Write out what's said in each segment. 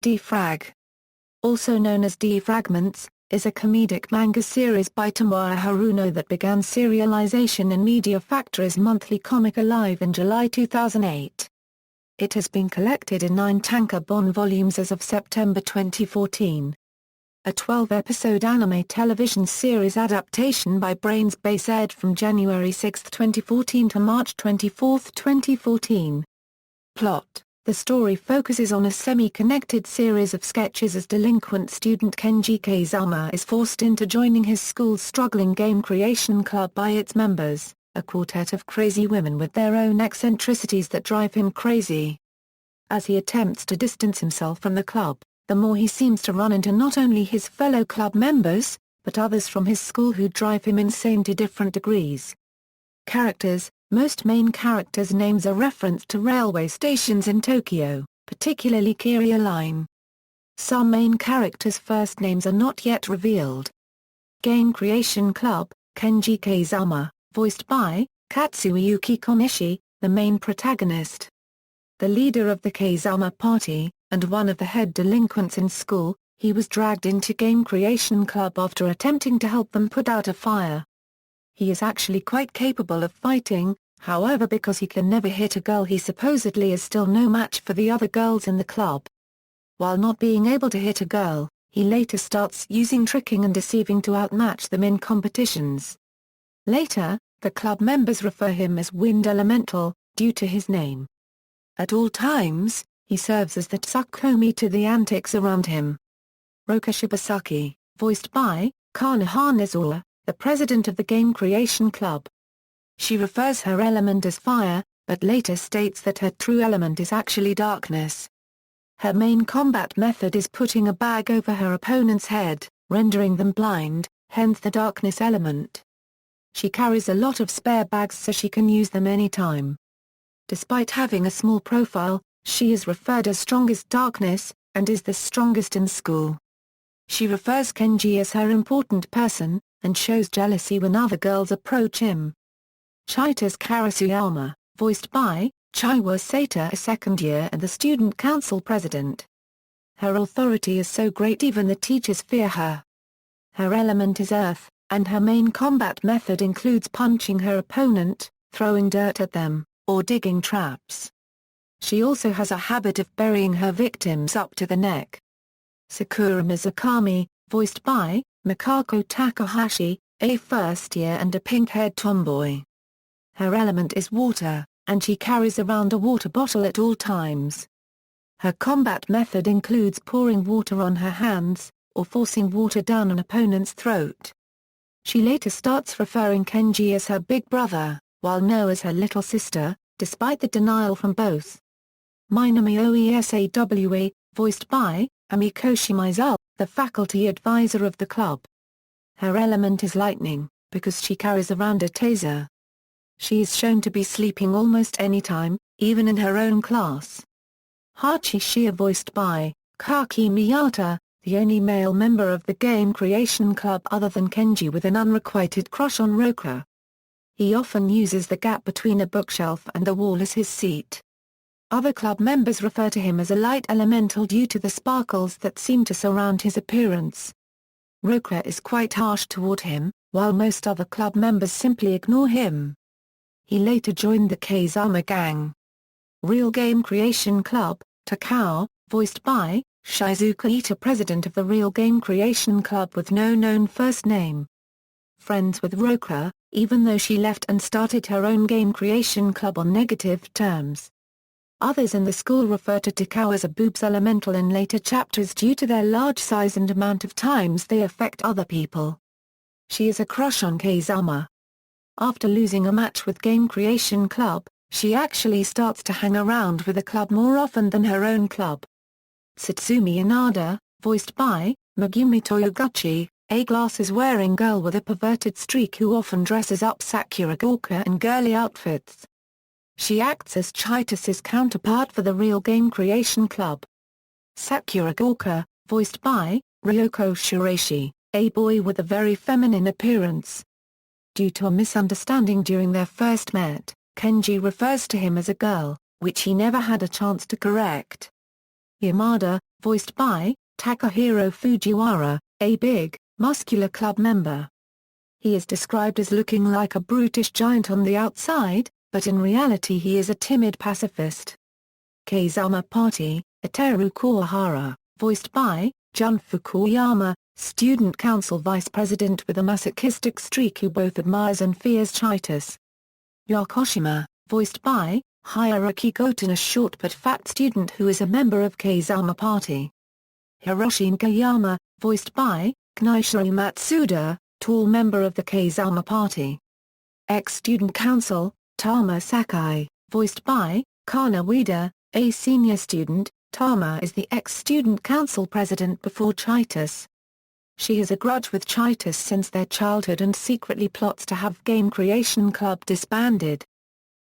D-Frag, also known as D-Fragments, is a comedic manga series by Tomoya Haruno that began serialization in Media Factory's monthly comic Alive in July 2008. It has been collected in 9 tankōbon volumes as of September 2014. A 12-episode anime television series adaptation by Brain's Base aired from January 6, 2014 to March 24, 2014. Plot: the story focuses on a semi-connected series of sketches as delinquent student Kenji Kazama is forced into joining his school's struggling game creation club by its members, a quartet of crazy women with their own eccentricities that drive him crazy. As he attempts to distance himself from the club, the more he seems to run into not only his fellow club members, but others from his school who drive him insane to different degrees. Characters: most main characters' names are referenced to railway stations in Tokyo, particularly Kiriya Line. Some main characters' first names are not yet revealed. Game Creation Club: Kenji Kazama, voiced by Katsuyuki Konishi, the main protagonist. The leader of the Kazama Party, and one of the head delinquents in school, he was dragged into Game Creation Club after attempting to help them put out a fire. He is actually quite capable of fighting, however, because he can never hit a girl, he supposedly is still no match for the other girls in the club. While not being able to hit a girl, he later starts using tricking and deceiving to outmatch them in competitions. Later, the club members refer him as Wind Elemental, due to his name. At all times, he serves as the Tsukuyomi to the antics around him. Roka Shibasaki, voiced by Kana Hanazawa, the president of the Game Creation Club. She refers her element as fire, but later states that her true element is actually darkness. Her main combat method is putting a bag over her opponent's head, rendering them blind, hence the darkness element. She carries a lot of spare bags so she can use them anytime. Despite having a small profile, she is referred as strongest darkness, and is the strongest in school. She refers Kenji as her important person, and shows jealousy when other girls approach him. Chita's Karasuyama, voiced by Chiwa Sato, a second year and the student council president. Her authority is so great even the teachers fear her. Her element is earth, and her main combat method includes punching her opponent, throwing dirt at them, or digging traps. She also has a habit of burying her victims up to the neck. Sakura Mizukami, voiced by Mikako Takahashi, a first year and a pink-haired tomboy. Her element is water, and she carries around a water bottle at all times. Her combat method includes pouring water on her hands, or forcing water down an opponent's throat. She later starts referring Kenji as her big brother, while No as her little sister, despite the denial from both. Minami Oesawa, voiced by Amiko Shimizu, the faculty advisor of the club. Her element is lightning, because she carries around a taser. She is shown to be sleeping almost any time, even in her own class. Hachi Shia, voiced by Kaki Miyata, the only male member of the Game Creation Club other than Kenji with an unrequited crush on Roka. He often uses the gap between a bookshelf and the wall as his seat. Other club members refer to him as a light elemental due to the sparkles that seem to surround his appearance. Roka is quite harsh toward him, while most other club members simply ignore him. He later joined the Kazama gang. Real Game Creation Club: Takao, voiced by Shizuka Ito, president of the Real Game Creation Club with no known first name. Friends with Roka, even though she left and started her own game creation club on negative terms. Others in the school refer to Takao as a boobs elemental in later chapters due to their large size and amount of times they affect other people. She has a crush on Kazama. After losing a match with Game Creation Club, she actually starts to hang around with the club more often than her own club. Satsumi Inada, voiced by Megumi Toyoguchi, a glasses-wearing girl with a perverted streak who often dresses up Sakura Gorka in girly outfits. She acts as Chitas's counterpart for the Real Game Creation Club. Sakura Gorka, voiced by Ryoko Shiraishi, a boy with a very feminine appearance. Due to a misunderstanding during their first met, Kenji refers to him as a girl, which he never had a chance to correct. Yamada, voiced by Takahiro Fujiwara, a big, muscular club member. He is described as looking like a brutish giant on the outside, but in reality he is a timid pacifist. Keizama Party, Ateru Kawahara, voiced by Jun Fukuyama, student council vice president with a masochistic streak who both admires and fears Chitus. Yakushima, voiced by Hierarchy Goten, a short but fat student who is a member of Keizama Party. Hiroshi Nkayama, voiced by Knishiru Matsuda, tall member of the Keizama Party. Ex-student council, Tama Sakai, voiced by Kana Ueda, a senior student. Tama is the ex-student council president before Chitus. She has a grudge with Chitus since their childhood and secretly plots to have Game Creation Club disbanded.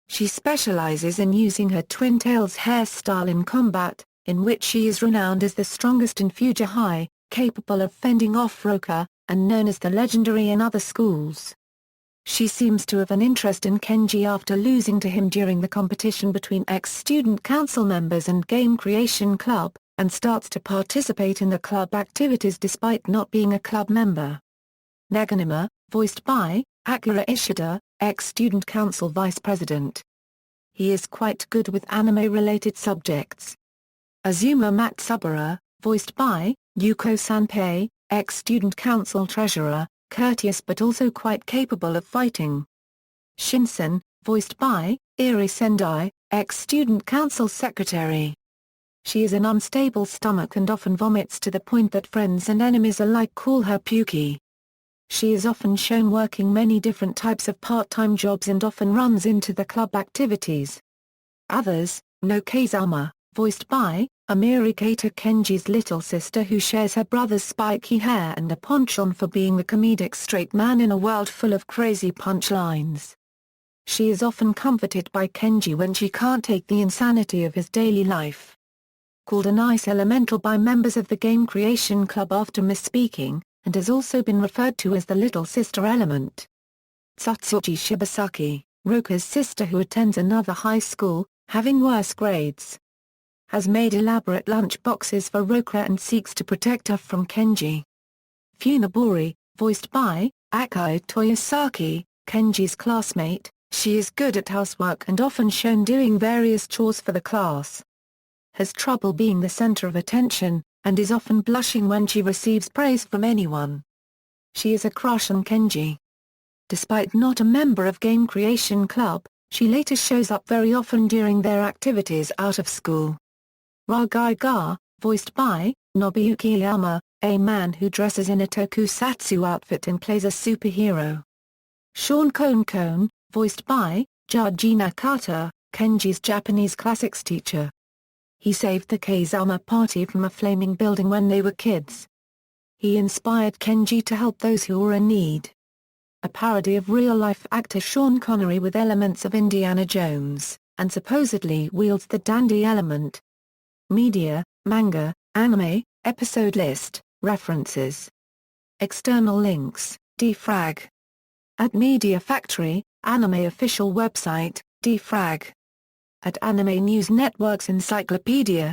She specializes in using her Twin Tails hairstyle in combat, in which she is renowned as the strongest in Fuji High, capable of fending off Roka, and known as the legendary in other schools. She seems to have an interest in Kenji after losing to him during the competition between ex-student council members and Game Creation Club, and starts to participate in the club activities despite not being a club member. Naganuma, voiced by Akira Ishida, ex-student council vice president. He is quite good with anime-related subjects. Azuma Matsubara, voiced by Yuko Sanpei, ex-student council treasurer, courteous but also quite capable of fighting. Shinsen, voiced by Iri Sendai, ex-student council secretary. She is an unstable stomach and often vomits to the point that friends and enemies alike call her Pukey. She is often shown working many different types of part-time jobs and often runs into the club activities. Others, no Keizama, voiced by Amiri Kato, Kenji's little sister who shares her brother's spiky hair and a penchant for being the comedic straight man in a world full of crazy punchlines. She is often comforted by Kenji when she can't take the insanity of his daily life. Called an ice elemental by members of the Game Creation Club after misspeaking, and has also been referred to as the little sister element. Tsutsuji Shibasaki, Roka's sister who attends another high school, having worse grades, has made elaborate lunch boxes for Roka and seeks to protect her from Kenji. Funabori, voiced by Akai Toyosaki, Kenji's classmate, she is good at housework and often shown doing various chores for the class. Has trouble being the center of attention, and is often blushing when she receives praise from anyone. She is a crush on Kenji. Despite not a member of Game Creation Club, she later shows up very often during their activities out of school. Ragai Ga, voiced by Nobuyuki Iyama, a man who dresses in a tokusatsu outfit and plays a superhero. Sean Kone, voiced by Jaji Nakata, Kenji's Japanese classics teacher. He saved the Keizama Party from a flaming building when they were kids. He inspired Kenji to help those who were in need. A parody of real-life actor Sean Connery with elements of Indiana Jones, and supposedly wields the dandy element. Media, manga, anime, episode list, references. External links, D-Frag. At Media Factory, anime official website, D-Frag. At Anime News Network's Encyclopedia.